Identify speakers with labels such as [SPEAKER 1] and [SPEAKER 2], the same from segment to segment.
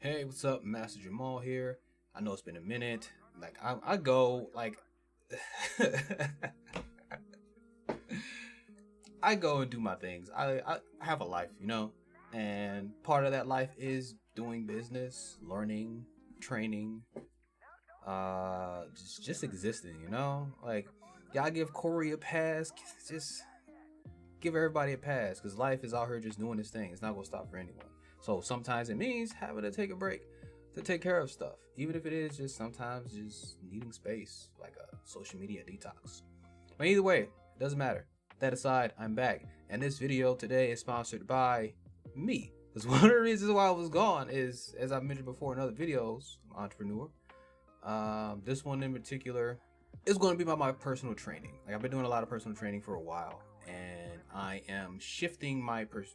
[SPEAKER 1] Hey, what's up? Master Jamal here. I know it's been a minute. Like I go like I go and do my things. I have a life, and part of that life is doing business, learning, training, just existing. Like y'all give Corey a pass, just give everybody a pass, because life is out here just doing this thing. It's not gonna stop for anyone. So sometimes it means having to take a break to take care of stuff, even if it is just sometimes just needing space, like a social media detox. But either way, it doesn't matter. That aside, I'm back, and this video today is sponsored by me. Because one of the reasons why I was gone is, as I've mentioned before in other videos, I'm an entrepreneur. This one in particular is going to be about my personal training. Like, I've been doing a lot of personal training for a while, and I am shifting my approach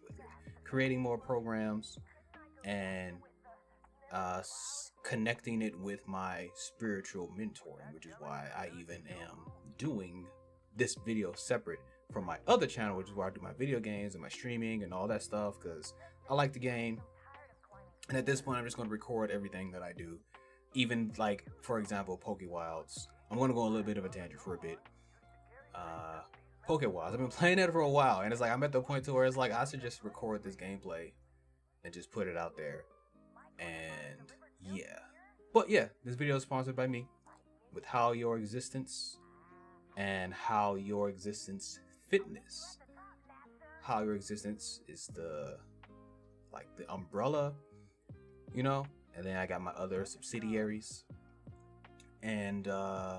[SPEAKER 1] with it, creating more programs, and connecting it with my spiritual mentoring, which is why I even am doing this video separate from my other channel, which is where I do my video games and my streaming and all that stuff, because I like the game. And at this point, I'm just going to record everything that I do, even like, for example, Pokewilds. I'm going to go a little bit of a tangent for a bit. Pokewilds, I've been playing it for a while, and it's like I'm at the point to where it's like I should just record this gameplay and just put it out there. And yeah, but yeah, this video is sponsored by me, with how your existence and how your existence fitness, how your existence is the umbrella, and then I got my other subsidiaries, and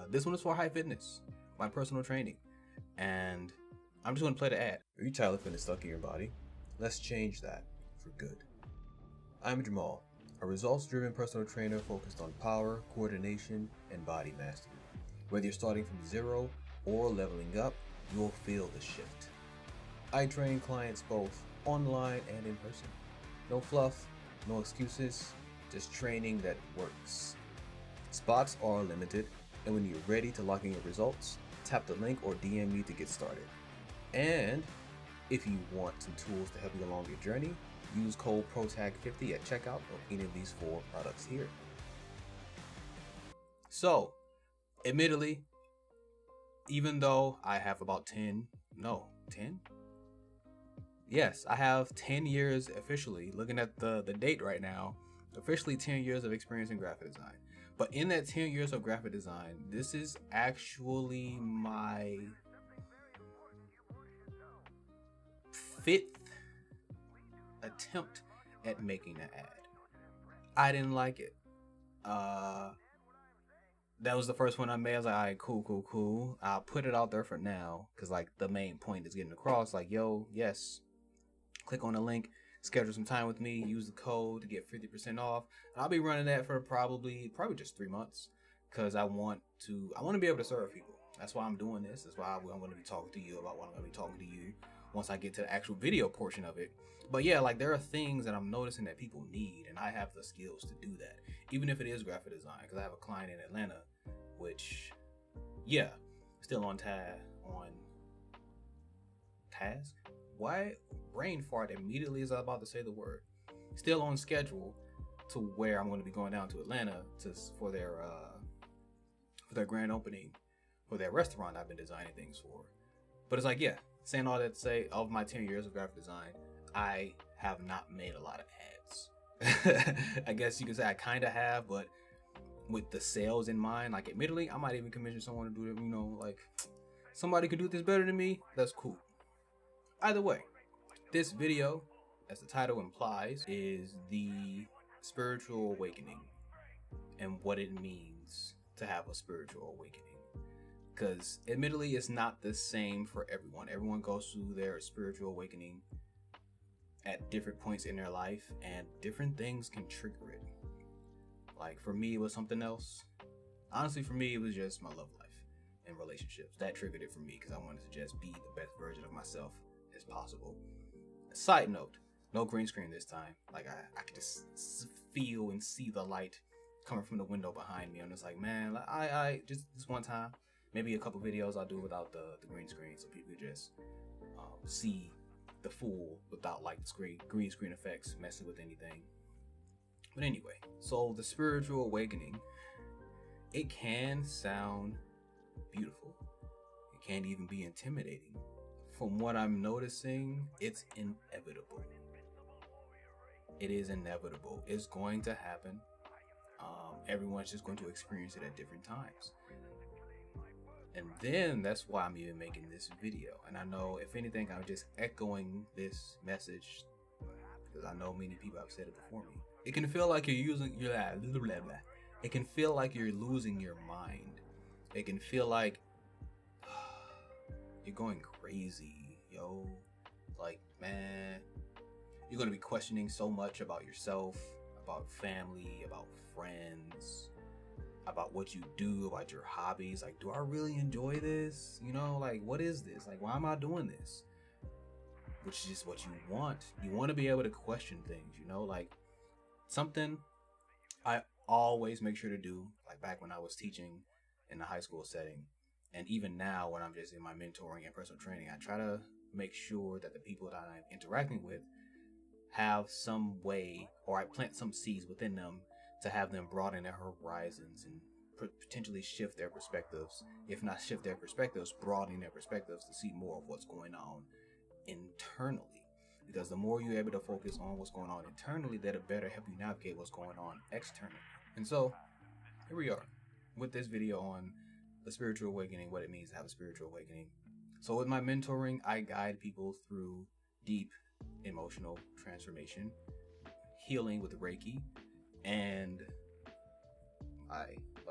[SPEAKER 1] this one is for high fitness, my personal training. And I'm just going to play the ad. Are you tired of feeling stuck in your body? Let's change that for good. I'm Jamal, a results-driven personal trainer focused on power, coordination, and body mastery. Whether you're starting from zero or leveling up, you'll feel the shift. I train clients both online and in person. No fluff, no excuses, just training that works. Spots are limited, and when you're ready to lock in your results, tap the link or DM me to get started. And if you want some tools to help you along your journey, use code PROTAG50 at checkout of any of these 4 products here. So, admittedly, even though I have about 10? Yes, I have 10 years officially, looking at the date right now, officially 10 years of experience in graphic design. But in that 10 years of graphic design, this is actually my 5th attempt at making an ad. I didn't like it. That was the first one I made. I was like, all right, cool. I'll put it out there for now, because like the main point is getting across. Like, yo, yes, click on the link, schedule some time with me, use the code to get 50% off. And I'll be running that for probably just 3 months, because I want to be able to serve people. That's why I'm doing this. That's why I'm going to be talking to you about what I'm going to be talking to you once I get to the actual video portion of it. But yeah, like, there are things that I'm noticing that people need, and I have the skills to do that, even if it is graphic design, because I have a client in Atlanta, which, yeah, still on task. Why brain fart immediately as I was about to say the word? Still on schedule to where I'm going to be going down to Atlanta for their grand opening for their restaurant I've been designing things for. But it's like, yeah, saying all that to say, of my 10 years of graphic design, I have not made a lot of ads. I guess you could say I kind of have, but with the sales in mind, like, admittedly, I might even commission someone to do it. Like, somebody could do this better than me. That's cool. Either way, this video, as the title implies, is the spiritual awakening and what it means to have a spiritual awakening. Because admittedly, it's not the same for everyone. Everyone goes through their spiritual awakening at different points in their life, and different things can trigger it. Like, for me, it was something else. Honestly, for me, it was just my love life and relationships. That triggered it for me, because I wanted to just be the best version of myself as possible. Side note, no green screen this time. Like, I could just feel and see the light coming from the window behind me. I'm just like, man, I just this one time, maybe a couple videos I'll do without the green screen, so people just see the full without like the green screen effects messing with anything. But anyway, so the spiritual awakening, it can sound beautiful. It can even be intimidating. From what I'm noticing, it's inevitable. It is inevitable. It's going to happen. Everyone's just going to experience it at different times. And then that's why I'm even making this video. And I know, if anything, I'm just echoing this message because I know many people have said it before me. It can feel like it can feel like you're losing your mind. It can feel like you're going crazy, yo. Like, man, you're going to be questioning so much about yourself, about family, about friends, about what you do, about your hobbies. Like, do I really enjoy this? You know, like, what is this? Like, why am I doing this? Which is just what you want. You want to be able to question things, you know, like something I always make sure to do, like back when I was teaching in the high school setting, and even now when I'm just in my mentoring and personal training, I try to make sure that the people that I'm interacting with have some way, or I plant some seeds within them to have them broaden their horizons and potentially shift their perspectives. If not shift their perspectives, broaden their perspectives to see more of what's going on internally. Because the more you're able to focus on what's going on internally, that'll better help you navigate what's going on externally. And so here we are with this video on the spiritual awakening, what it means to have a spiritual awakening. So with my mentoring, I guide people through deep emotional transformation, healing with Reiki, and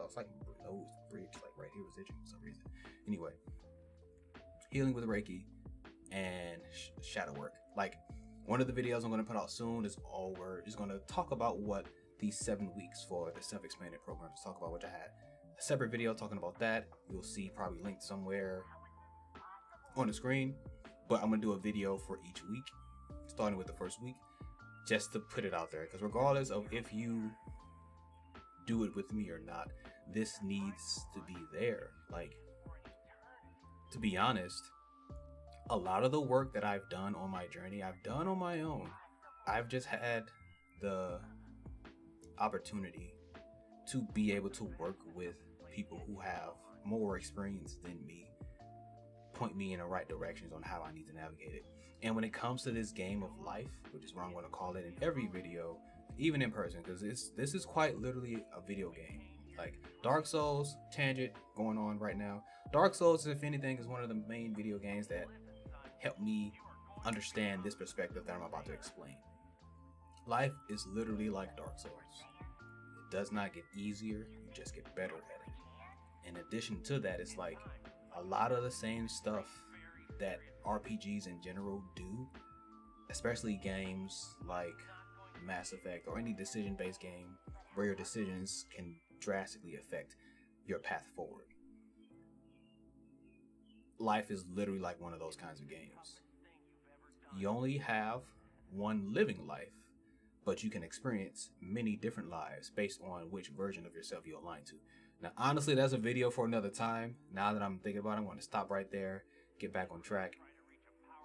[SPEAKER 1] it's like my nose bridge, like right here was itching for some reason. Anyway, healing with Reiki and shadow work. Like, one of the videos I'm going to put out soon is going to talk about what these 7 weeks for the self-expanded program to talk about, which I had a separate video talking about that. You'll see probably linked somewhere on the screen, but I'm going to do a video for each week, starting with the first week, just to put it out there. Because regardless of if you do it with me or not, this needs to be there. Like, to be honest, a lot of the work that I've done on my journey, I've done on my own. I've just had the opportunity to be able to work with people who have more experience than me, point me in the right directions on how I need to navigate it. And when it comes to this game of life, which is what I'm going to call it in every video, even in person, because this is quite literally a video game. Like Dark Souls, tangent going on right now. Dark Souls, if anything, is one of the main video games that helped me understand this perspective that I'm about to explain. Life is literally like Dark Souls. It does not get easier, you just get better at it. In addition to that, it's like a lot of the same stuff that RPGs in general do, especially games like Mass Effect or any decision-based game where your decisions can drastically affect your path forward. Life is literally like one of those kinds of games. You only have one living life, but you can experience many different lives based on which version of yourself you align to. Now, honestly, that's a video for another time. Now that I'm thinking about it, I'm going to stop right there, get back on track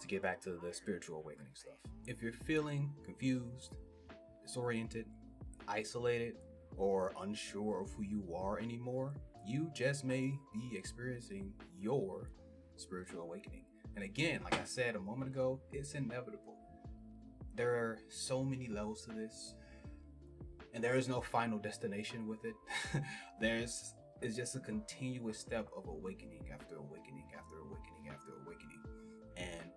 [SPEAKER 1] to get back to the spiritual awakening stuff. If you're feeling confused, disoriented, isolated, or unsure of who you are anymore, you just may be experiencing your spiritual awakening. And again, like I said a moment ago, it's inevitable. There are so many levels to this, and there is no final destination with it. It's just a continuous step of awakening after awakening after awakening after awakening. And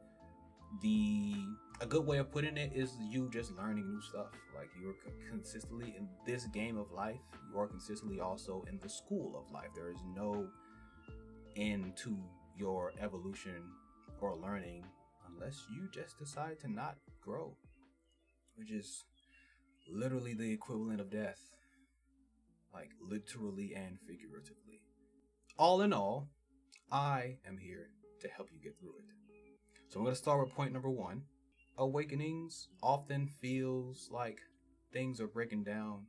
[SPEAKER 1] a good way of putting it is you just learning new stuff. Like, you're consistently in this game of life, you are consistently also in the school of life. There is no end to your evolution or learning unless you just decide to not grow, which is literally the equivalent of death, like literally and figuratively. All in all, I am here to help you get through it. So I'm going to start with point number 1. Awakenings often feels like things are breaking down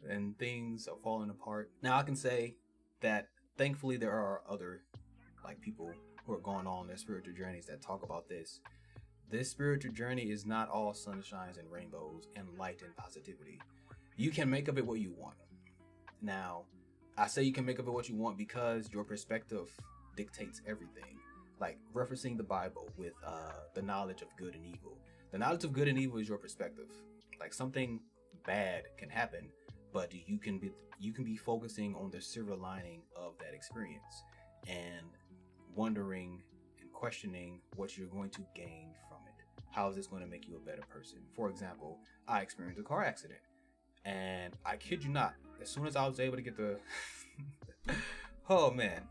[SPEAKER 1] and things are falling apart. Now, I can say that thankfully there are other people who are going on their spiritual journeys that talk about this. This spiritual journey is not all sunshines and rainbows and light and positivity. You can make of it what you want. Now, I say you can make of it what you want because your perspective dictates everything. Like referencing the Bible with the knowledge of good and evil. The knowledge of good and evil is your perspective. Like something bad can happen, but you can be focusing on the silver lining of that experience and wondering and questioning what you're going to gain from it. How is this going to make you a better person? For example, I experienced a car accident, and I kid you not, as soon as I was able to get the oh man,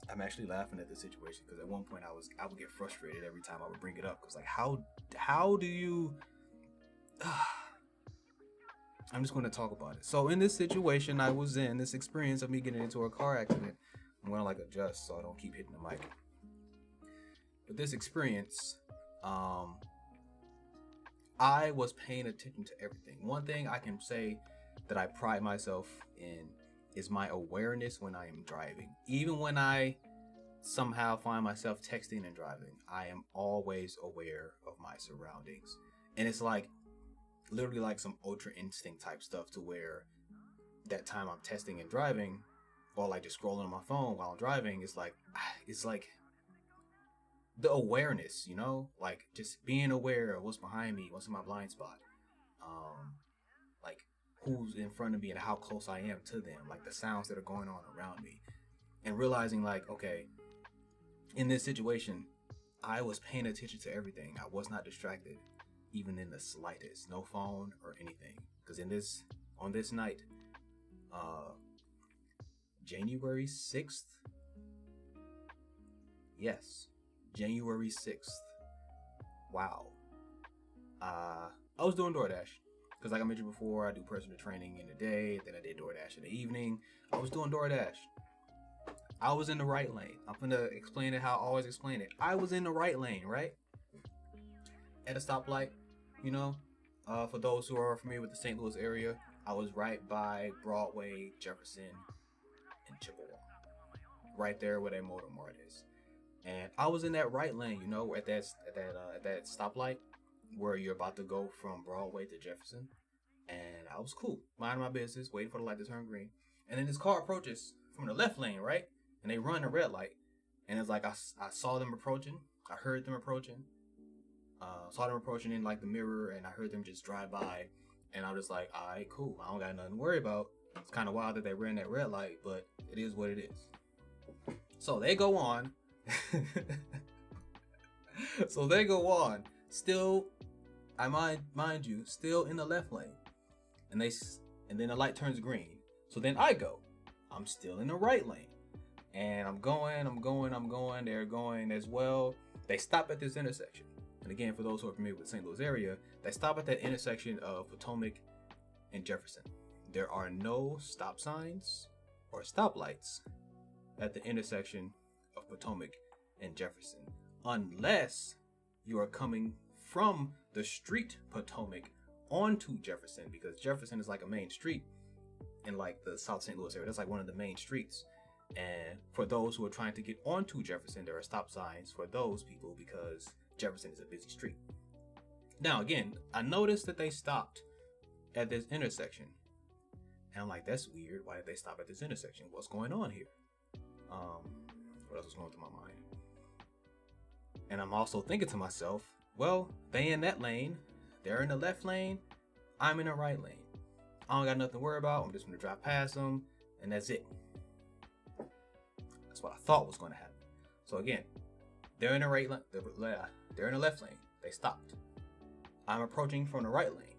[SPEAKER 1] I'm actually laughing at the situation because at one point I would get frustrated every time I would bring it up because like how do you I'm just going to talk about it. So in this situation I was in, this experience of me getting into a car accident, I'm going to like adjust so I don't keep hitting the mic. But this experience, I was paying attention to everything. One thing I can say that I pride myself in is my awareness when I am driving. Even when I somehow find myself texting and driving, I am always aware of my surroundings. And it's like literally like some ultra instinct type stuff to where that time I'm testing and driving or like just scrolling on my phone while I'm driving, it's like the awareness, you know, like just being aware of what's behind me, what's in my blind spot, like who's in front of me and how close I am to them, like the sounds that are going on around me, and realizing like, okay, in this situation, I was paying attention to everything. I was not distracted, even in the slightest, no phone or anything. Because on this night, January 6th, yes, January 6th, wow, I was doing DoorDash. Because like I mentioned before, I do personal training in the day, then I did DoorDash in the evening. I was doing DoorDash. I was in the right lane. I'm gonna explain it how I always explain it. I was in the right lane, right? At a stoplight, you know, for those who are familiar with the St. Louis area, I was right by Broadway, Jefferson, and Chippewa. Right there where that Motor Mart is. And I was in that right lane, you know, at that stoplight where you're about to go from Broadway to Jefferson. And I was cool, minding my business, waiting for the light to turn green. And then this car approaches from the left lane, right? And they run a red light. And it's like I saw them approaching. I heard them approaching. Saw them approaching in like the mirror, and I heard them just drive by. And I was like, all right, cool. I don't got nothing to worry about. It's kind of wild that they ran that red light, but it is what it is. So they go on. Still, I mind you, still in the left lane. And then the light turns green. So then I go. I'm still in the right lane. And I'm going. They're going as well. They stop at this intersection. And again, for those who are familiar with the St. Louis area, they stop at that intersection of Potomac and Jefferson. There are no stop signs or stoplights at the intersection of Potomac and Jefferson, unless you are coming from the street Potomac onto Jefferson, because Jefferson is like a main street in like the South St. Louis area. That's like one of the main streets. And for those who are trying to get onto Jefferson, there are stop signs for those people because Jefferson is a busy street. Now, again, I noticed that they stopped at this intersection. And I'm like, that's weird. Why did they stop at this intersection? What's going on here? What else was going through my mind? And I'm also thinking to myself, well, they in that lane. They're in the left lane. I'm in the right lane. I don't got nothing to worry about. I'm just going to drive past them. And that's it. That's what I thought was going to happen. So again, they're in the right lane. They're in the left lane. They stopped. I'm approaching from the right lane.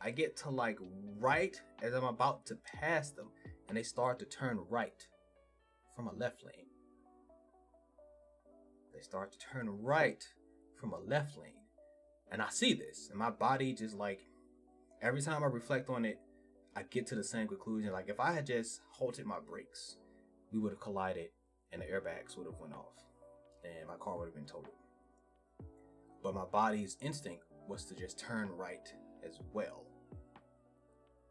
[SPEAKER 1] I get to like right as I'm about to pass them, and they start to turn right from a left lane. They start to turn right from a left lane. And I see this, and my body just like, every time I reflect on it, I get to the same conclusion. Like if I had just halted my brakes, we would have collided and the airbags would have went off and my car would have been totaled. But my body's instinct was to just turn right as well.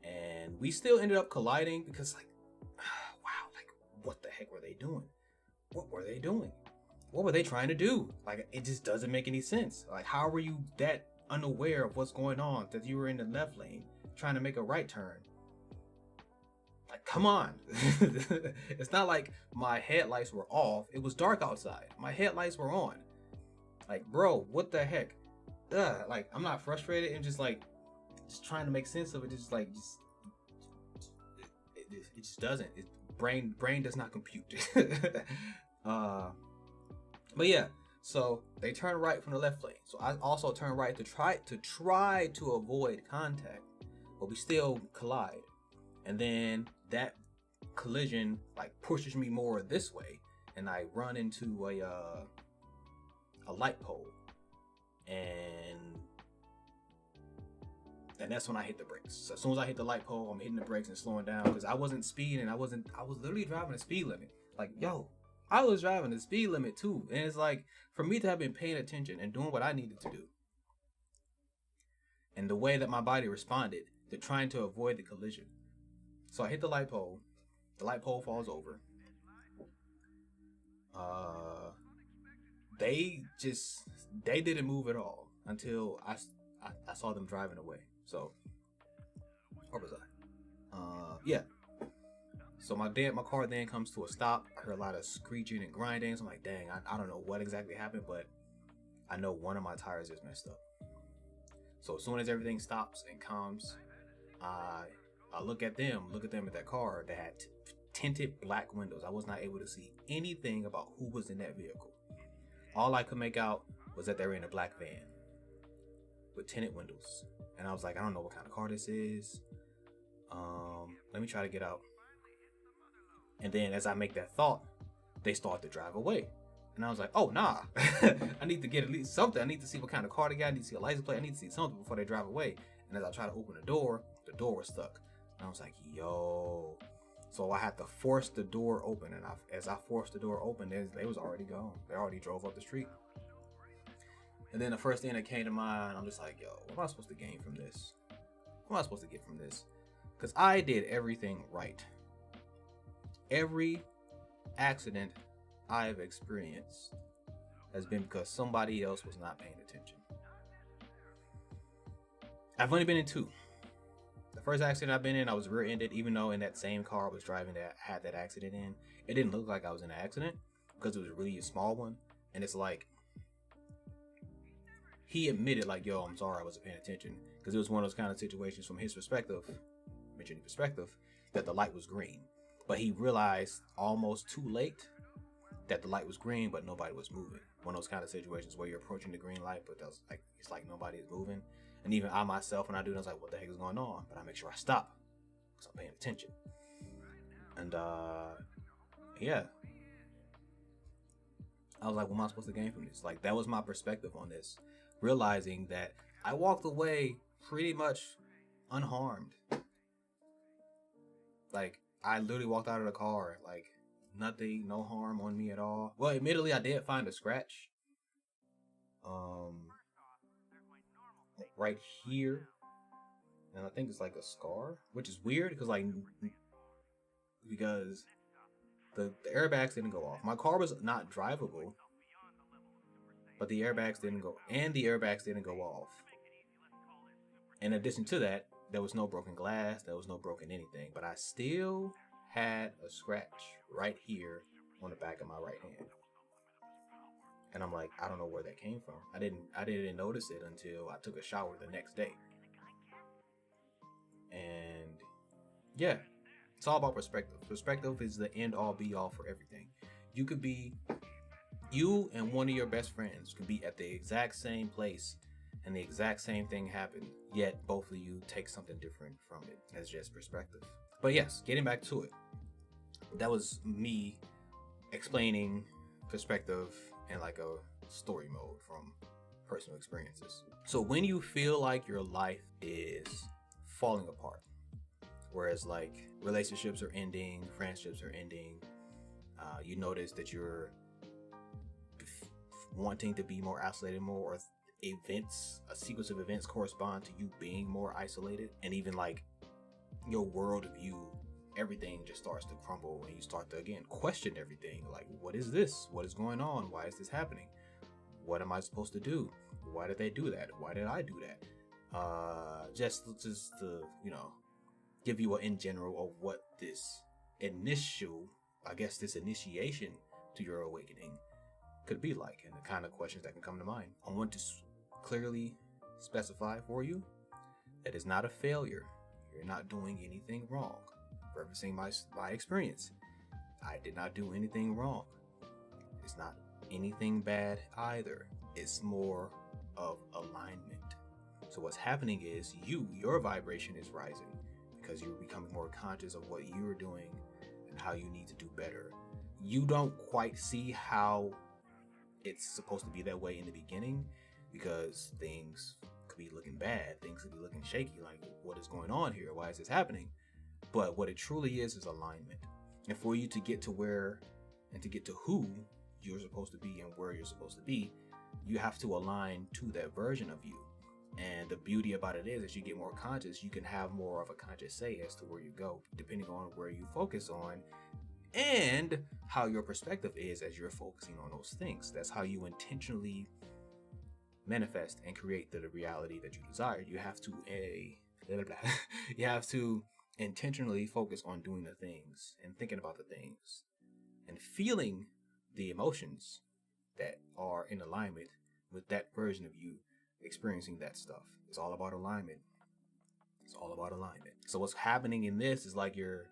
[SPEAKER 1] And we still ended up colliding because like, wow, like what the heck were they doing? What were they doing? What were they trying to do? Like, it just doesn't make any sense. Like, how were you that unaware of what's going on that you were in the left lane trying to make a right turn Like, come on. It's not like my headlights were off. It was dark outside. My headlights were on. Like, bro, what the heck? Like, I'm not frustrated and just trying to make sense of it. It just doesn't. Brain does not compute. But yeah, so they turn right from the left lane. So I also turn right to try to avoid contact, but we still collide. And then that collision like pushes me more this way, and I run into a light pole, and that's when I hit the brakes. So as soon as I hit the light pole, I'm hitting the brakes and slowing down because I wasn't speeding. I was literally driving the speed limit. Like, yo, I was driving the speed limit too. And it's like, for me to have been paying attention and doing what I needed to do, and the way that my body responded to trying to avoid the collision. So I hit the light pole. The light pole falls over. They didn't move at all until I saw them driving away. So, where was I? Yeah. So my car then comes to a stop. I heard a lot of screeching and grinding. So I'm like, dang, I don't know what exactly happened, but I know one of my tires is messed up. So as soon as everything stops and calms, I look at that car that had tinted black windows. I was not able to see anything about who was in that vehicle. All I could make out was that they were in a black van with tinted windows. And I was like, I don't know what kind of car this is. Let me try to get out. And then as I make that thought, they start to drive away. And I was like, oh, nah. I need to get at least something. I need to see what kind of car they got. I need to see a license plate. I need to see something before they drive away. And as I try to open the door was stuck. And I was like, yo. So I had to force the door open. And as I forced the door open, they was already gone. They already drove up the street. And then the first thing that came to mind, I'm just like, yo, what am I supposed to gain from this? What am I supposed to get from this? Because I did everything right. Every accident I've experienced has been because somebody else was not paying attention. I've only been in 2. The first accident I've been in, I was rear-ended, even though in that same car I was driving that had that accident in. It didn't look like I was in an accident because it was really a small one. And it's like, he admitted like, yo, I'm sorry I wasn't paying attention. Because it was one of those kind of situations from his perspective, that the light was green. But he realized almost too late that the light was green, but nobody was moving. One of those kind of situations where you're approaching the green light, but it's like nobody is moving. And even I myself, when I do that, I was like, what the heck is going on? But I make sure I stop because I'm paying attention. And yeah. I was like, what am I supposed to gain from this? Like, that was my perspective on this. Realizing that I walked away pretty much unharmed. Like, I literally walked out of the car, like, nothing, no harm on me at all. Well, admittedly, I did find a scratch. Right here. And I think it's like a scar, which is weird because the airbags didn't go off. My car was not drivable, but the airbags didn't go, and the airbags didn't go off. In addition to that, there was no broken glass, there was no broken anything, but I still had a scratch right here on the back of my right hand. And I'm like, I don't know where that came from. I didn't notice it until I took a shower the next day. And yeah, it's all about perspective. Perspective is the end all be all for everything. You and one of your best friends could be at the exact same place and the exact same thing happened, yet both of you take something different from it. That's just perspective. But yes, getting back to it, that was me explaining perspective in like a story mode from personal experiences. So when you feel like your life is falling apart, whereas like relationships are ending, friendships are ending, you notice that you're wanting to be more isolated more, or a sequence of events correspond to you being more isolated, and even like your world view, everything just starts to crumble and you start to again question everything. Like, what is this? What is going on? Why is this happening? What am I supposed to do? Why did they do that? Why did I do that? Just to give you an in general of what this this initiation to your awakening could be like, and the kind of questions that can come to mind. I want to clearly specify for you that it's not a failure. You're not doing anything wrong. Referencing my experience, I did not do anything wrong. It's not anything bad either. It's more of alignment. So what's happening is your vibration is rising because you're becoming more conscious of what you're doing and how you need to do better. You don't quite see how it's supposed to be that way in the beginning because things could be looking bad. Things could be looking shaky. Like, what is going on here? Why is this happening? But what it truly is alignment. And for you to get to where and to get to who you're supposed to be and where you're supposed to be, you have to align to that version of you. And the beauty about it is, as you get more conscious, you can have more of a conscious say as to where you go, depending on where you focus on and how your perspective is as you're focusing on those things. That's how you intentionally manifest and create the reality that you desire. You have to you have to intentionally focus on doing the things and thinking about the things and feeling the emotions that are in alignment with that version of you experiencing that stuff. It's all about alignment. It's all about alignment. So what's happening in this is like you're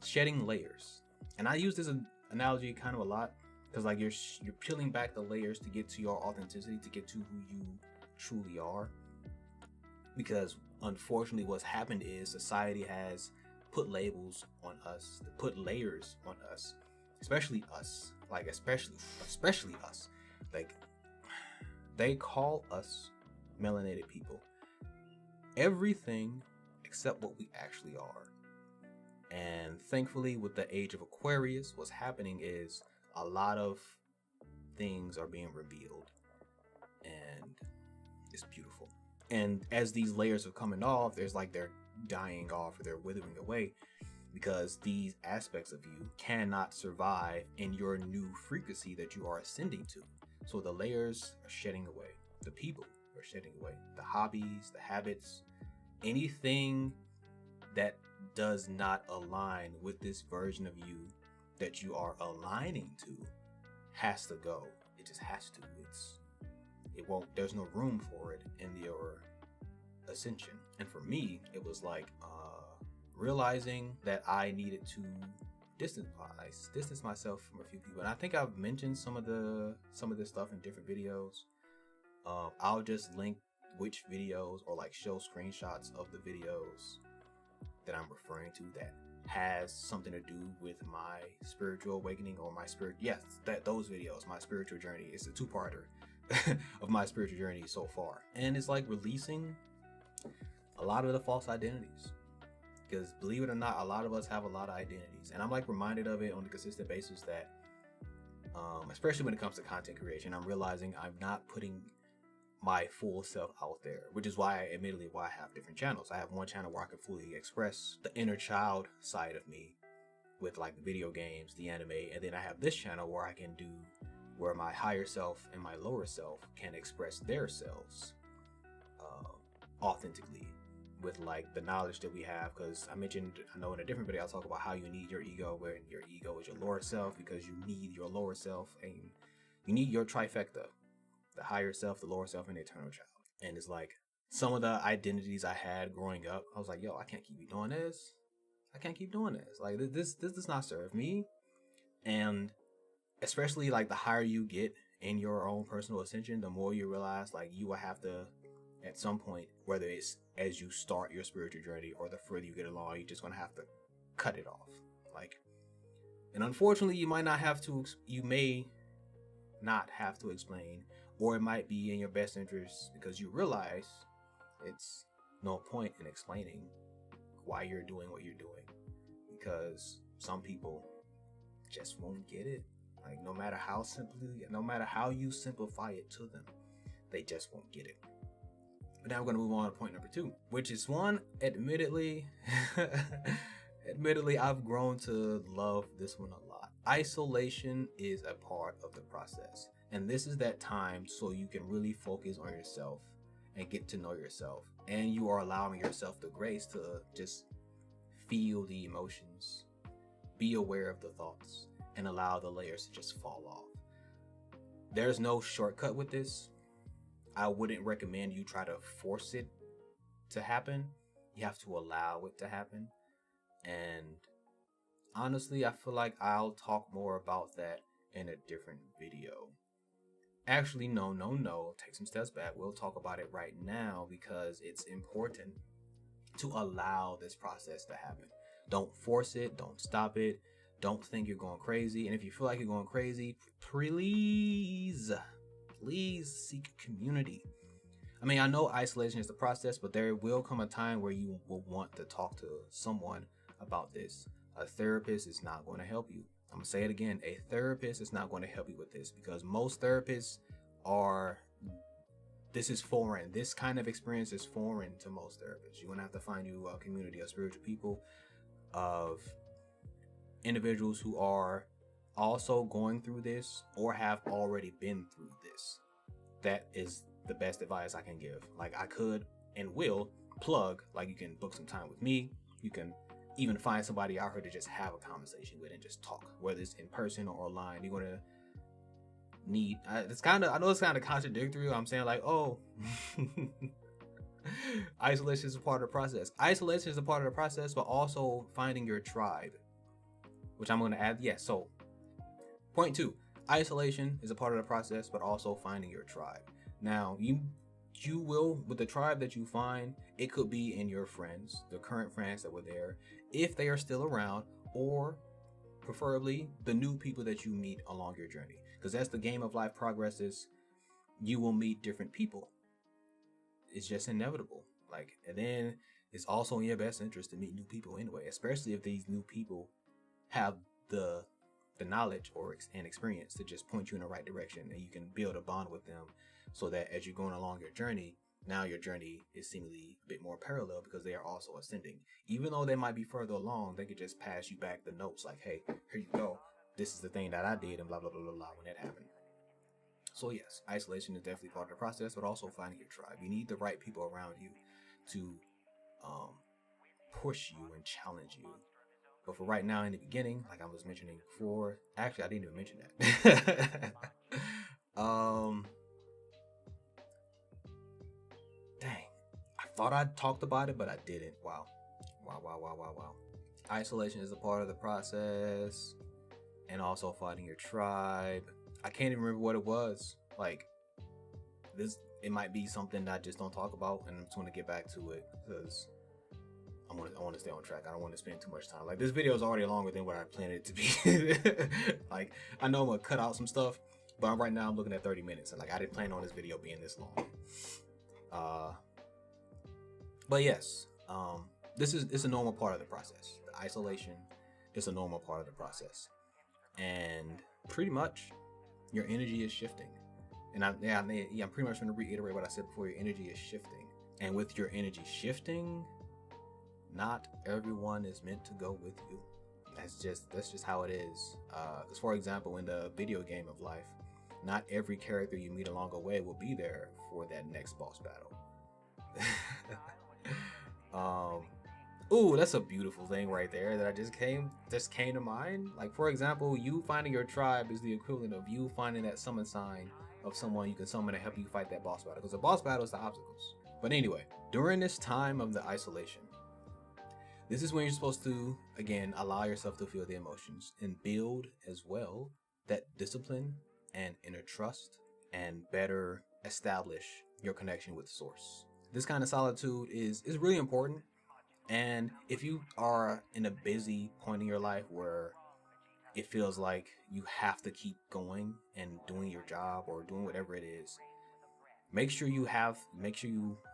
[SPEAKER 1] shedding layers. And I use this analogy kind of a lot because like you're peeling back the layers to get to your authenticity, to get to who you truly are. Because unfortunately what's happened is society has put labels on us, put layers on us, especially us, like especially us. Like, they call us melanated people everything except what we actually are. And thankfully, with the age of Aquarius, what's happening is a lot of things are being revealed, and it's beautiful. And as these layers are coming off, there's like they're dying off or they're withering away because these aspects of you cannot survive in your new frequency that you are ascending to. So the layers are shedding away. The people are shedding away. The hobbies, the habits, anything that does not align with this version of you that you are aligning to has to go. It just has to. There's no room for it in your ascension. And for me, it was like realizing that I needed to distance myself from a few people. And I think I've mentioned some of this stuff in different videos. I'll just link which videos or like show screenshots of the videos that I'm referring to that has something to do with my spiritual awakening or those videos. My spiritual journey is a two-parter of my spiritual journey so far, and it's like releasing a lot of the false identities. Because believe it or not, a lot of us have a lot of identities, and I'm like reminded of it on a consistent basis that especially when it comes to content creation, I'm realizing I'm not putting my full self out there, which is why I have different channels. I have one channel where I can fully express the inner child side of me with like the video games, the anime, and then I have this channel where my higher self and my lower self can express their selves authentically with like the knowledge that we have. Because I know in a different video I'll talk about how you need your ego, where your ego is your lower self, because you need your lower self and you need your trifecta: the higher self, the lower self, and the eternal child. And it's like some of the identities I had growing up, I was like, yo, I can't keep doing this. I can't keep doing this. Like this does not serve me. And especially like the higher you get in your own personal ascension, the more you realize like you will have to, at some point, whether it's as you start your spiritual journey or the further you get along, you're just gonna have to cut it off. Like, and unfortunately, you may not have to explain, or it might be in your best interest because you realize it's no point in explaining why you're doing what you're doing, because some people just won't get it. Like no matter how you simplify it to them, they just won't get it. But now we're going to move on to point number 2, which is one, admittedly, I've grown to love this one a lot. Isolation is a part of the process. And this is that time so you can really focus on yourself and get to know yourself. And you are allowing yourself the grace to just feel the emotions, be aware of the thoughts, and allow the layers to just fall off. There's no shortcut with this. I wouldn't recommend you try to force it to happen. You have to allow it to happen. And honestly, I feel like I'll talk more about that in a different video. Actually, no. Take some steps back. We'll talk about it right now because it's important to allow this process to happen. Don't force it. Don't stop it. Don't think you're going crazy. And if you feel like you're going crazy, please seek community. I mean, I know isolation is the process, but there will come a time where you will want to talk to someone about this. A therapist is not going to help you. I'm going to say it again. A therapist is not going to help you with this because most therapists this is foreign. This kind of experience is foreign to most therapists. You're going to have to find you a community of spiritual people, of individuals who are also going through this or have already been through this. That is the best advice I can give. Like, I could and will plug, like, you can book some time with me. You can even find somebody out here to just have a conversation with and just talk, whether it's in person or online. You're gonna need I know it's kind of contradictory. I'm saying like, oh, isolation is a part of the process. Isolation is a part of the process, but also finding your tribe, which I'm going to add. Yes. So point 2, isolation is a part of the process, but also finding your tribe. Now, you will, with the tribe that you find, it could be in your friends, the current friends that were there, if they are still around, or preferably the new people that you meet along your journey. Because as the game of life progresses, you will meet different people. It's just inevitable. Like, and then it's also in your best interest to meet new people anyway, especially if these new people have the knowledge and experience to just point you in the right direction, and you can build a bond with them so that as you're going along your journey, now your journey is seemingly a bit more parallel because they are also ascending. Even though they might be further along, they could just pass you back the notes like, hey, here you go. This is the thing that I did and blah, blah, blah, blah, blah when that happened. So yes, isolation is definitely part of the process, but also finding your tribe. You need the right people around you to push you and challenge you. But for right now, in the beginning, like I was mentioning before, actually, I didn't even mention that. Dang, I thought I talked about it, but I didn't. Wow. Isolation is a part of the process, and also finding your tribe. I can't even remember what it was. Like, this, it might be something that I just don't talk about, and I'm just going to get back to it because I want to stay on track. I don't want to spend too much time. Like, this video is already longer than what I planned it to be. Like, I know I'm going to cut out some stuff, but right now I'm looking at 30 minutes, and like, I didn't plan on this video being this long. But yes, it's a normal part of the process. The isolation is a normal part of the process, and pretty much your energy is shifting. And I'm pretty much going to reiterate what I said before. Your energy is shifting, and with your energy shifting, not everyone is meant to go with you. That's just how it is. Because for example, in the video game of life, not every character you meet along the way will be there for that next boss battle. Ooh, that's a beautiful thing right there that just came to mind. Like, for example, you finding your tribe is the equivalent of you finding that summon sign of someone you can summon to help you fight that boss battle, because the boss battle is the obstacles. But anyway, during this time of the isolation, this is when you're supposed to, again, allow yourself to feel the emotions and build as well that discipline and inner trust, and better establish your connection with source. This kind of solitude is really important. And if you are in a busy point in your life where it feels like you have to keep going and doing your job or doing whatever it is, make sure you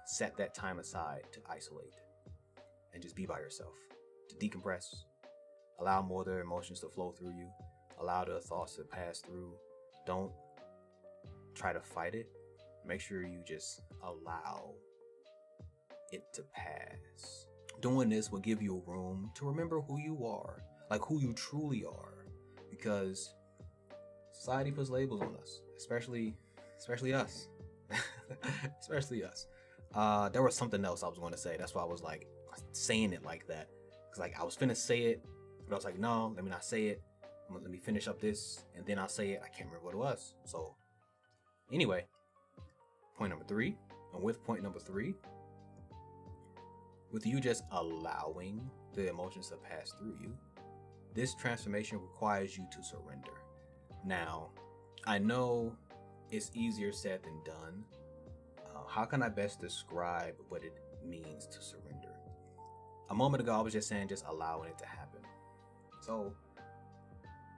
[SPEAKER 1] set that time aside to isolate and just be by yourself, to decompress, allow more of their emotions to flow through you, allow the thoughts to pass through. Don't try to fight it. Make sure you just allow it to pass. Doing this will give you room to remember who you are, like who you truly are, because society puts labels on us, especially us. Especially us. There was something else I was going to say. That's why I was like saying it like that. Cause like I was finna say it, but I was like, no, let me not say it. Let me finish up this, and then I'll say it. I can't remember what it was. So anyway, point number 3, and with point number 3, with you just allowing the emotions to pass through you, this transformation requires you to surrender. Now, I know it's easier said than done. How can I best describe what it means to surrender? A moment ago, I was just saying, just allowing it to happen. So,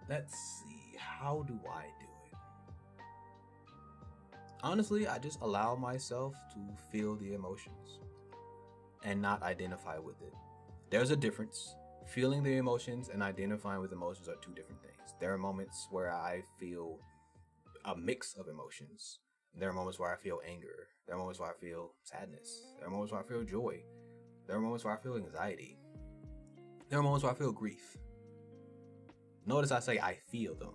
[SPEAKER 1] let's see, how do I do it? Honestly, I just allow myself to feel the emotions and not identify with it. There's a difference. Feeling the emotions and identifying with emotions are 2 different things. There are moments where I feel a mix of emotions. There are moments where I feel anger. There are moments where I feel sadness. There are moments where I feel joy. There are moments where I feel anxiety. There are moments where I feel grief. Notice I say I feel them.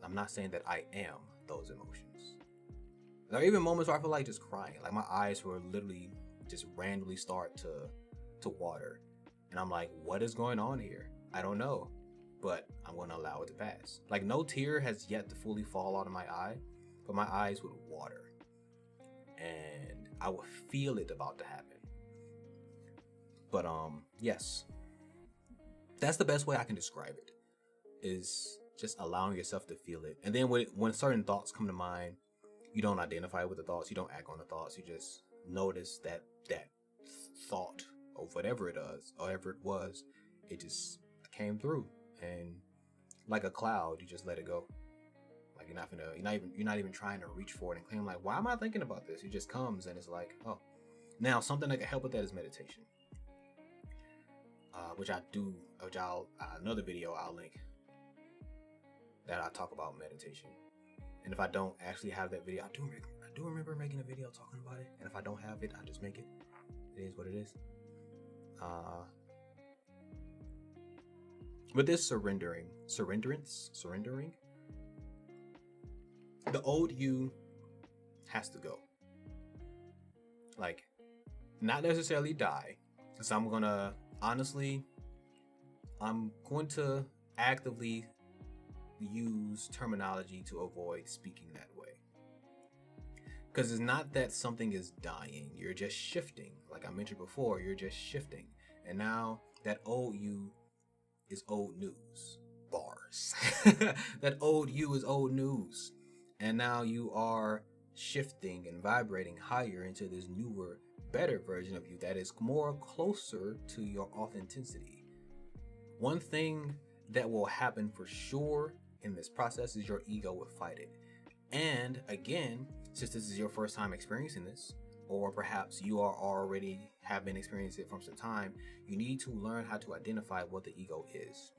[SPEAKER 1] I'm not saying that I am those emotions. There are even moments where I feel like just crying. Like my eyes will literally just randomly start to water. And I'm like, what is going on here? I don't know. But I'm going to allow it to pass. Like no tear has yet to fully fall out of my eye, but my eyes would water. And I would feel it about to happen. But yes. That's the best way I can describe it, is just allowing yourself to feel it. And then when certain thoughts come to mind, you don't identify with the thoughts, you don't act on the thoughts, you just notice that thought or whatever it was, it just came through. And like a cloud, you just let it go. Like you're not even trying to reach for it and claim like, why am I thinking about this? It just comes and it's like, oh. Now something that can help with that is meditation. Another video I'll link that I talk about meditation. And if I don't actually have that video, I do remember making a video talking about it. And if I don't have it, I just make it. It is what it is. With this surrendering, the old you has to go. Like, not necessarily die. So I'm going to actively use terminology to avoid speaking that way. Because it's not that something is dying. You're just shifting. Like I mentioned before, you're just shifting. And now that old you is old news. Bars. That old you is old news. And now you are shifting and vibrating higher into this newer, better version of you that is more closer to your authenticity. One thing that will happen for sure in this process is your ego will fight it. And again, since this is your first time experiencing this, or perhaps you are already have been experiencing it from some time, you need to learn how to identify what the ego is.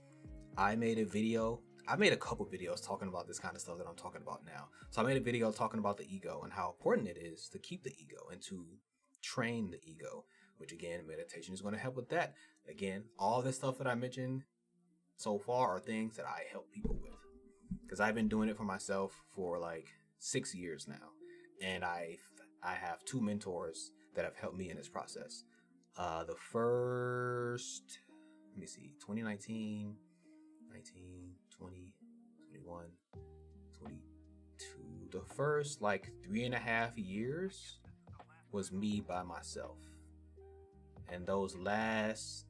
[SPEAKER 1] I made a couple videos talking about this kind of stuff that I'm talking about now. So I made a video talking about the ego and how important it is to keep the ego and to train the ego, which again, meditation is going to help with that. Again, all this stuff that I mentioned so far are things that I help people with, because I've been doing it for myself for like 6 years now. And I have 2 mentors that have helped me in this process. The first, 2019, 19, 20, 21, 22. The first like 3.5 years was me by myself. And those last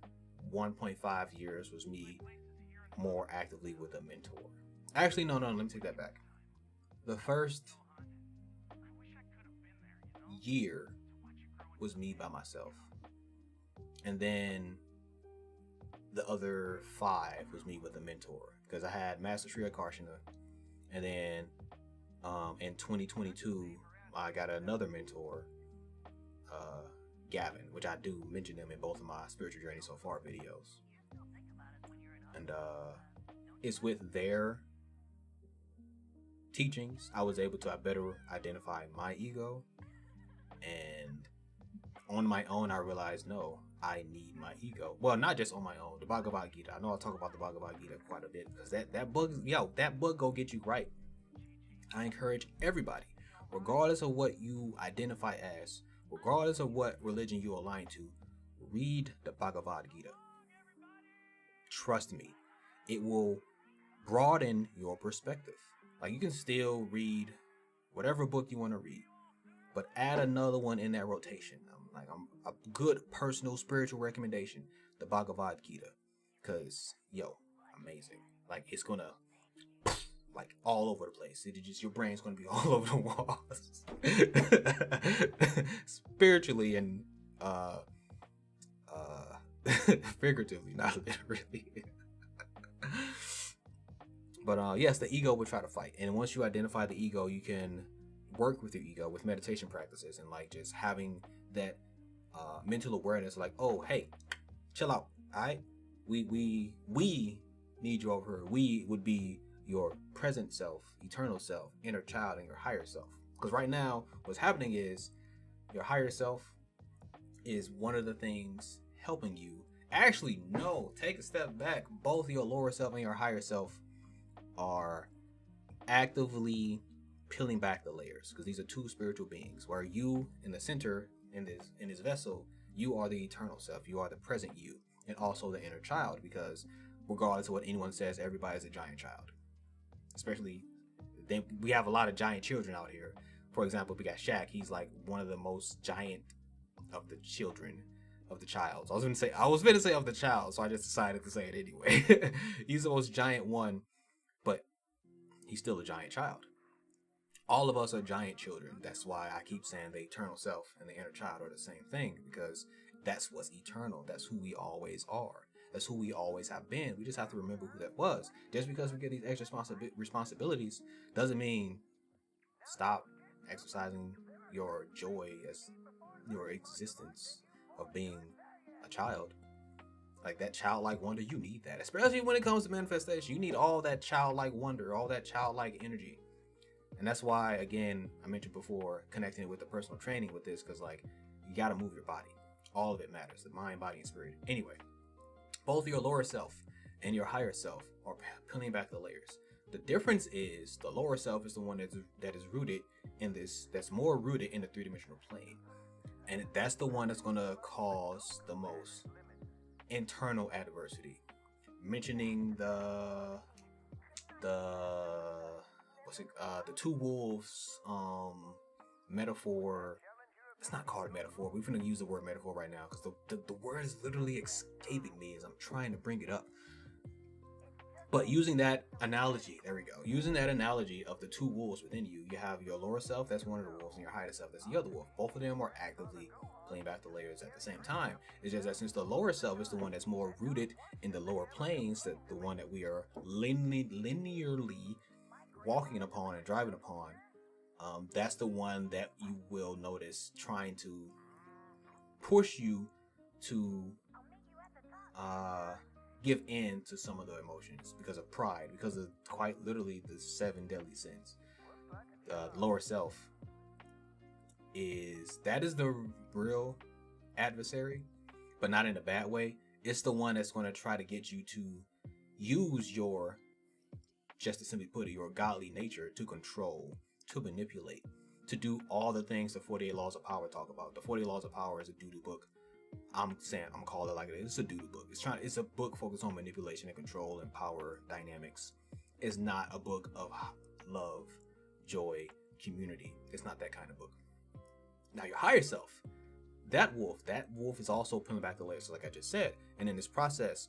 [SPEAKER 1] 1.5 years was me more actively with a mentor. Actually, no, let me take that back. The first year was me by myself. And then the other 5 was me with a mentor, because I had Master Shriya Karshana, and then in 2022 I got another mentor, Gavin, which I do mention them in both of my spiritual journey so far videos. And it's with their teachings I was able to better identify my ego, and on my own I realized, no, I need my ego. Well, not just on my own. The Bhagavad Gita. I know I talk about the Bhagavad Gita quite a bit, because that book go get you right. I encourage everybody, regardless of what you identify as, regardless of what religion you align to, read the Bhagavad Gita. Trust me, it will broaden your perspective. Like, you can still read whatever book you want to read, but add another one in that rotation. I'm a good personal spiritual recommendation, the Bhagavad Gita, because amazing. Like, it's gonna like all over the place. Your brain's gonna be all over the walls, spiritually and figuratively, not literally. But yes, the ego will try to fight, and once you identify the ego, you can work with your ego with meditation practices and like just having that mental awareness, like, oh, hey, chill out. All right, we need you over here. We would be your present self, eternal self, inner child, and your higher self. Because right now, what's happening is your higher self is one of the things helping you. Actually, no, take a step back. Both your lower self and your higher self are actively peeling back the layers, because these are two spiritual beings, where you in the center in this vessel, you are the eternal self, you are the present you, and also the inner child, because regardless of what anyone says, everybody's a giant child. Especially, we have a lot of giant children out here. For example, we got Shaq. He's like one of the most giant of the children of the child. I was going to say of the child, so I just decided to say it anyway. He's the most giant one, but he's still a giant child. All of us are giant children. That's why I keep saying the eternal self and the inner child are the same thing, because that's what's eternal. That's who we always are. That's who we always have been. We just have to remember who that was. Just because we get these extra responsibilities doesn't mean stop exercising your joy as your existence of being a child. Like, that childlike wonder, you need that. Especially when it comes to manifestation. You need all that childlike wonder, all that childlike energy. And that's why, again, I mentioned before, connecting it with the personal training with this, because, like, you got to move your body. All of it matters. The mind, body, and spirit. Anyway, both your lower self and your higher self are peeling back the layers. The difference is the lower self is the one that is rooted in this, that's more rooted in the three-dimensional plane. And that's the one that's going to cause the most internal adversity. Mentioning the two wolves metaphor. It's not called a metaphor. We're going to use the word metaphor right now, because the word is literally escaping me as I'm trying to bring it up. But using that analogy, there we go. Using that analogy of the two wolves within you, you have your lower self, that's one of the wolves, and your higher self, that's the other wolf. Both of them are actively playing back the layers at the same time. It's just that since the lower self is the one that's more rooted in the lower planes, that the one that we are linearly walking upon and driving upon, that's the one that you will notice trying to push you to give in to some of the emotions because of pride, because of quite literally the 7 deadly sins. The lower self is the real adversary, but not in a bad way. It's the one that's going to try to get you to use your, just to simply put it, your godly nature to control, to manipulate, to do all the things the 48 Laws of Power talk about. The 48 Laws of Power is a doo-doo book. I'm calling it like it is. It's a doo-doo book. It's a book focused on manipulation and control and power dynamics. It's not a book of love, joy, community. It's not that kind of book. Now, your higher self, that wolf is also peeling back the layers, like I just said. And in this process,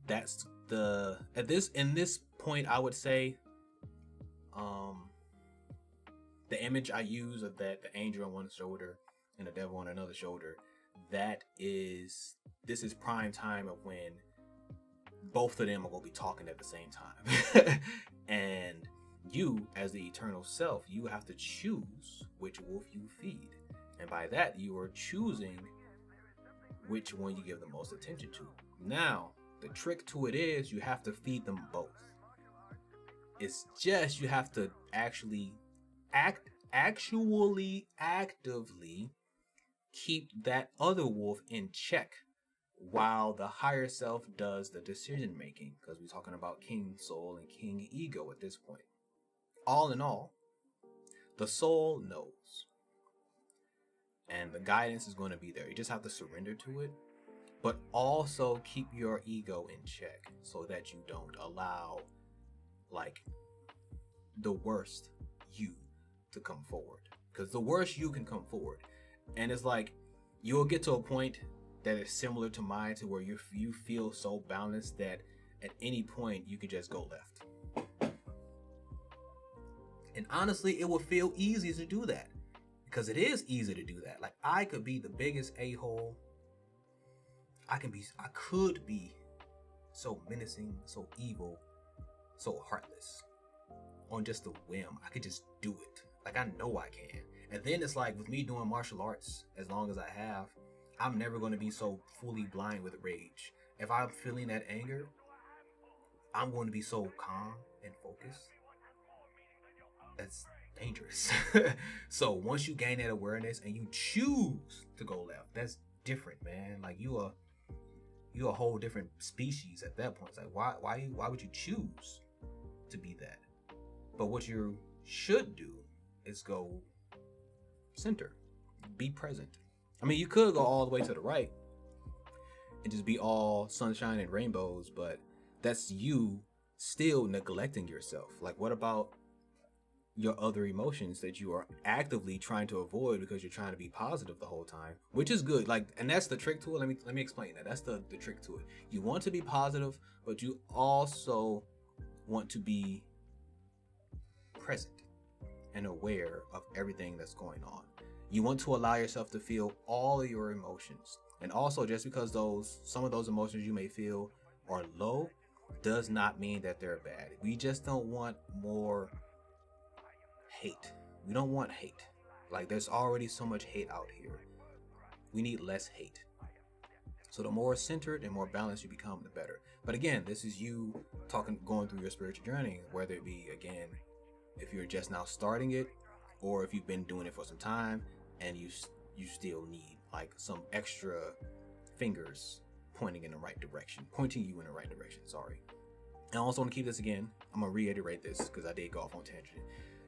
[SPEAKER 1] that's in this point, I would say, the image I use of that, the angel on one shoulder and the devil on another shoulder, this is prime time of when both of them are going to be talking at the same time. And you, as the eternal self, you have to choose which wolf you feed. And by that, you are choosing which one you give the most attention to. Now, the trick to it is you have to feed them both. It's just you have to actively keep that other wolf in check while the higher self does the decision making, because we're talking about king soul and king ego at this point. All in all, the soul knows, and the guidance is going to be there. You just have to surrender to it but also keep your ego in check so that you don't allow like the worst you to come forward, because the worst you can come forward. And it's like you'll get to a point that is similar to mine, to where you feel so balanced that at any point you could just go left. And honestly, it will feel easy to do that, because it is easy to do that. Like, I could be the biggest a-hole. I could be so menacing, so evil, so heartless on just a whim. I could just do it. Like, I know I can. And then it's like, with me doing martial arts as long as I have, I'm never going to be so fully blind with rage. If I'm feeling that anger, I'm going to be so calm and focused. That's dangerous. So once you gain that awareness and you choose to go left, that's different, man. Like, you're a whole different species at that point. It's like, why would you choose to be that? But what you should do is go center, be present. I mean, you could go all the way to the right and just be all sunshine and rainbows, but that's you still neglecting yourself. Like, what about your other emotions that you are actively trying to avoid because you're trying to be positive the whole time, which is good. Like, and that's the trick to it. Let me explain that. That's the trick to it. You want to be positive, but you also want to be present and aware of everything that's going on. You want to allow yourself to feel all of your emotions. And also, just because some of those emotions you may feel are low does not mean that they're bad. We just don't want more hate. We don't want hate. Like, there's already so much hate out here. We need less hate. So the more centered and more balanced you become, the better. But again, this is you going through your spiritual journey, whether it be, again, if you're just now starting it, or if you've been doing it for some time and you still need like some extra fingers pointing you in the right direction. Sorry. And I also want to keep this again. I'm going to reiterate this because I did go off on tangent.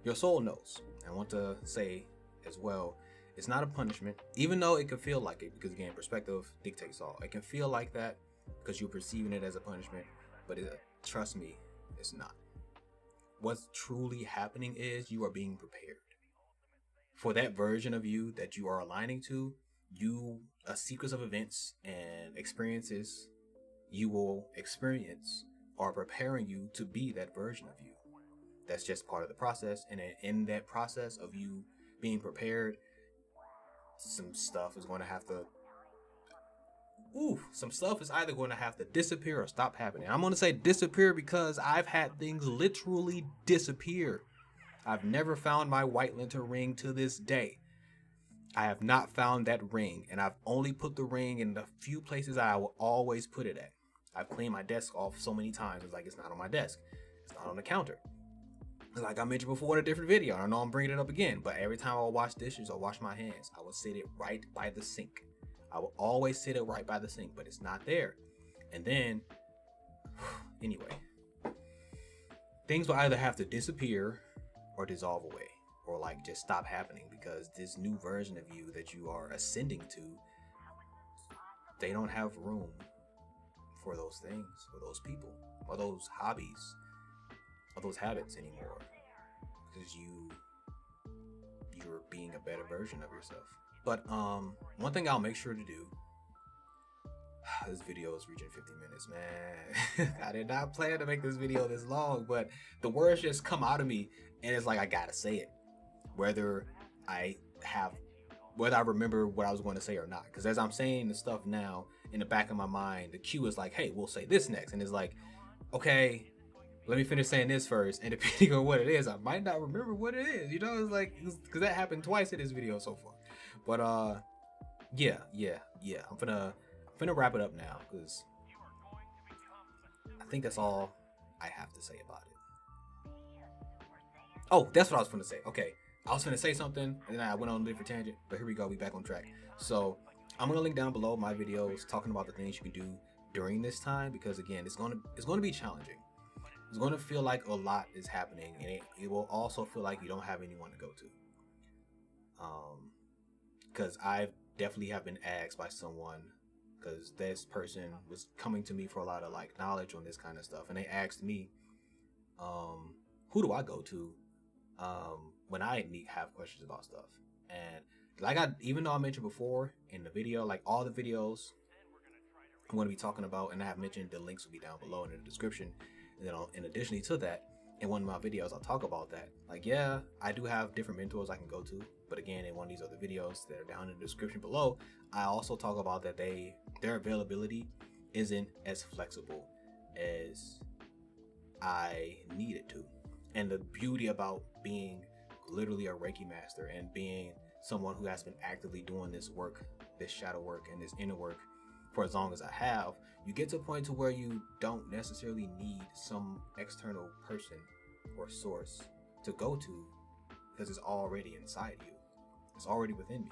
[SPEAKER 1] Your soul knows. I want to say as well, it's not a punishment, even though it can feel like it, because again, perspective dictates all. It can feel like that because you're perceiving it as a punishment, but trust me, it's not. What's truly happening is you are being prepared for that version of you that you are aligning to. A sequence of events and experiences you will experience are preparing you to be that version of you. That's just part of the process. And in that process of you being prepared, some stuff is going to have to either going to have to disappear or stop happening. I'm going to say disappear because I've had things literally disappear. I've never found my white linter ring to this day. I have not found that ring, and I've only put the ring in the few places I will always put it at. I've cleaned my desk off so many times. It's like, it's not on my desk. It's not on the counter. Like I mentioned before in a different video, I know I'm bringing it up again, but every time I will wash dishes or wash my hands, I will sit it right by the sink. I will always sit it right by the sink, but it's not there. And then, anyway, things will either have to disappear or dissolve away, or like just stop happening, because this new version of you that you are ascending to, they don't have room for those things, or those people, or those hobbies, or those habits anymore, because you're being a better version of yourself. But one thing I'll make sure to do, this video is reaching 50 minutes, man. I did not plan to make this video this long, but the words just come out of me, and it's like I gotta say it, whether I remember what I was going to say or not. Because as I'm saying the stuff now, in the back of my mind, the cue is like, hey, we'll say this next, and it's like, okay, let me finish saying this first, and depending on what it is, I might not remember what it is. You know, it's like, because that happened twice in this video so far. But yeah. I'm finna wrap it up now, because I think that's all I have to say about it. Oh, that's what I was finna say. Okay, I was finna say something, and then I went on a different tangent. But here we go. We back on track. So I'm gonna link down below my videos talking about the things you can do during this time, because again, it's gonna be challenging. It's gonna feel like a lot is happening, and it will also feel like you don't have anyone to go to. Because I definitely have been asked by someone because this person was coming to me for a lot of like knowledge on this kind of stuff, and they asked me, who do I go to when I have questions about stuff? And like even though I mentioned before in the video, like all the videos I'm going to be talking about, and I have mentioned the links will be down below in the description. And then in addition to that, in one of my videos, I'll talk about that. Like, yeah, I do have different mentors I can go to, but again, in one of these other videos that are down in the description below, I also talk about that their availability isn't as flexible as I need it to. And the beauty about being literally a Reiki master and being someone who has been actively doing this work, this shadow work and this inner work for as long as I have, you get to a point to where you don't necessarily need some external person or source to go to, because it's already inside you. It's already within me.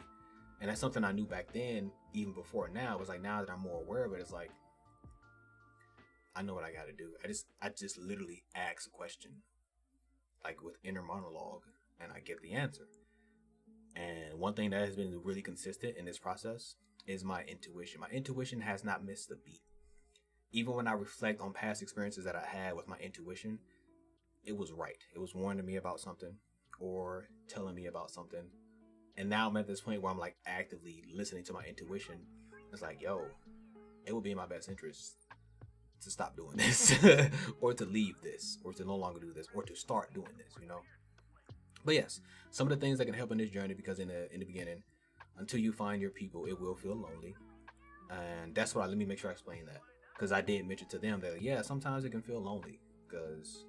[SPEAKER 1] And that's something I knew back then, even before now. It was like, now that I'm more aware of it, it's like, I know what I got to do. I just literally ask a question, like with inner monologue, and I get the answer. And one thing that has been really consistent in this process is my intuition. My intuition has not missed a beat. Even when I reflect on past experiences that I had with my intuition, it was right. It was warning me about something or telling me about something. And now I'm at this point where I'm like actively listening to my intuition. It's like, yo, it would be in my best interest to stop doing this or to leave this or to no longer do this or to start doing this, you know? But yes, some of the things that can help in this journey, because in the beginning, until you find your people, it will feel lonely. And that's why, let me make sure I explain that. Because I did mention to them that, yeah, sometimes it can feel lonely. Because,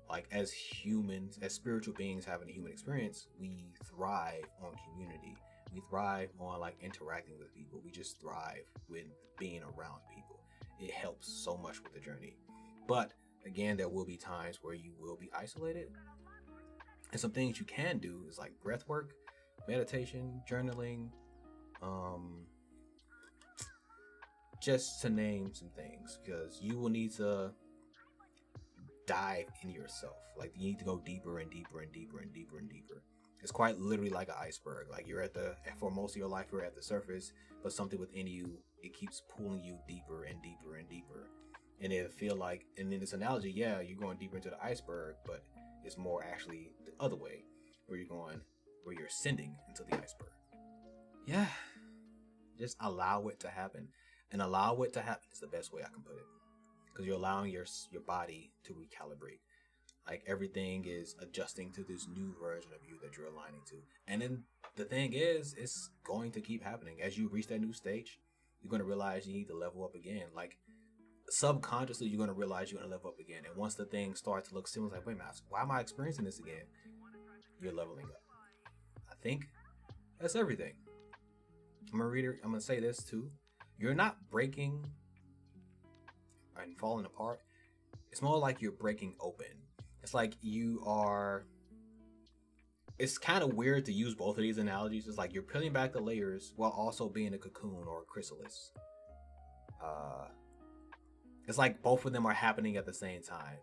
[SPEAKER 1] like as humans, as spiritual beings having a human experience, we thrive on community. We thrive on like interacting with people. We just thrive with being around people. It helps so much with the journey. But again, there will be times where you will be isolated. And some things you can do is like breath work, meditation, journaling, just to name some things, because you will need to dive in yourself. Like you need to go deeper and deeper and deeper and deeper and deeper. It's quite literally like an iceberg. Like you're for most of your life, you're at the surface, but something within you, it keeps pulling you deeper and deeper and deeper. And it'll feel like, and in this analogy, yeah, you're going deeper into the iceberg, but it's more actually the other way, where you're ascending into the iceberg. Yeah, just allow it to happen. And allow it to happen is the best way I can put it, because you're allowing your body to recalibrate. Like everything is adjusting to this new version of you that you're aligning to. And then the thing is, it's going to keep happening. As you reach that new stage, you're going to realize you need to level up again. Like subconsciously, you're going to realize you're going to level up again. And once the things start to look similar, like, wait a minute, why am I experiencing this again? You're leveling up. I think that's everything. I'm going to say this too. You're not breaking and falling apart. It's more like you're breaking open. It's like it's kind of weird to use both of these analogies. It's like you're peeling back the layers while also being a cocoon or a chrysalis. It's like both of them are happening at the same time.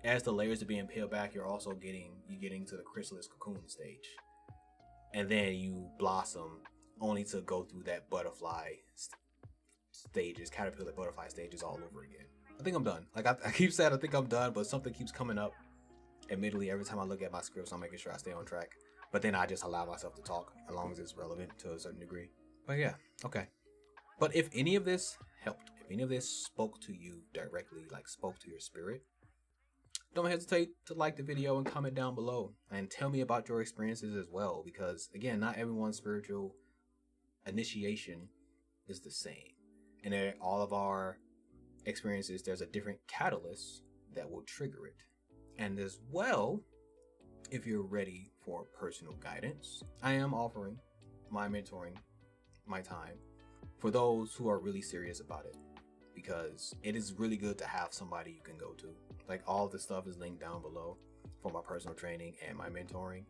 [SPEAKER 1] As the layers are being peeled back, you're also getting to the chrysalis cocoon stage. And then you blossom only to go through that butterfly stages, caterpillar butterfly stages all over again. I think I'm done. Like I keep saying I think I'm done, but something keeps coming up. Admittedly, every time I look at my scripts, I'm making sure I stay on track. But then I just allow myself to talk as long as it's relevant to a certain degree. But yeah, okay. But if any of this helped, if any of this spoke to you directly, like spoke to your spirit, don't hesitate to like the video and comment down below and tell me about your experiences as well. Because again, not everyone's spiritual initiation is the same. And in all of our experiences, there's a different catalyst that will trigger it. And as well, if you're ready for personal guidance, I am offering my mentoring, my time, for those who are really serious about it, because it is really good to have somebody you can go to. Like all of the stuff is linked down below for my personal training and my mentoring.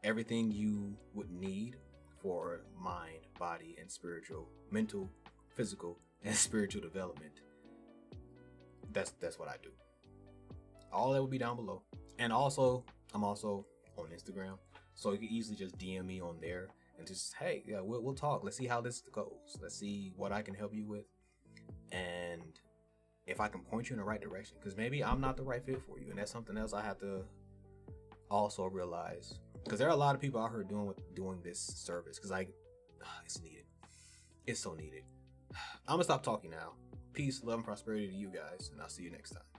[SPEAKER 1] Everything you would need for mind, body, and spiritual, mental, physical, and spiritual development. That's what I do. All that will be down below. And also, I'm also on Instagram, so you can easily just DM me on there and just, hey, yeah, we'll talk. Let's see how this goes. Let's see what I can help you with, and if I can point you in the right direction, because maybe I'm not the right fit for you, and that's something else I have to also realize, because there are a lot of people out here doing this service, because it's needed. It's so needed. I'm gonna stop talking now. Peace, love, and prosperity to you guys, and I'll see you next time.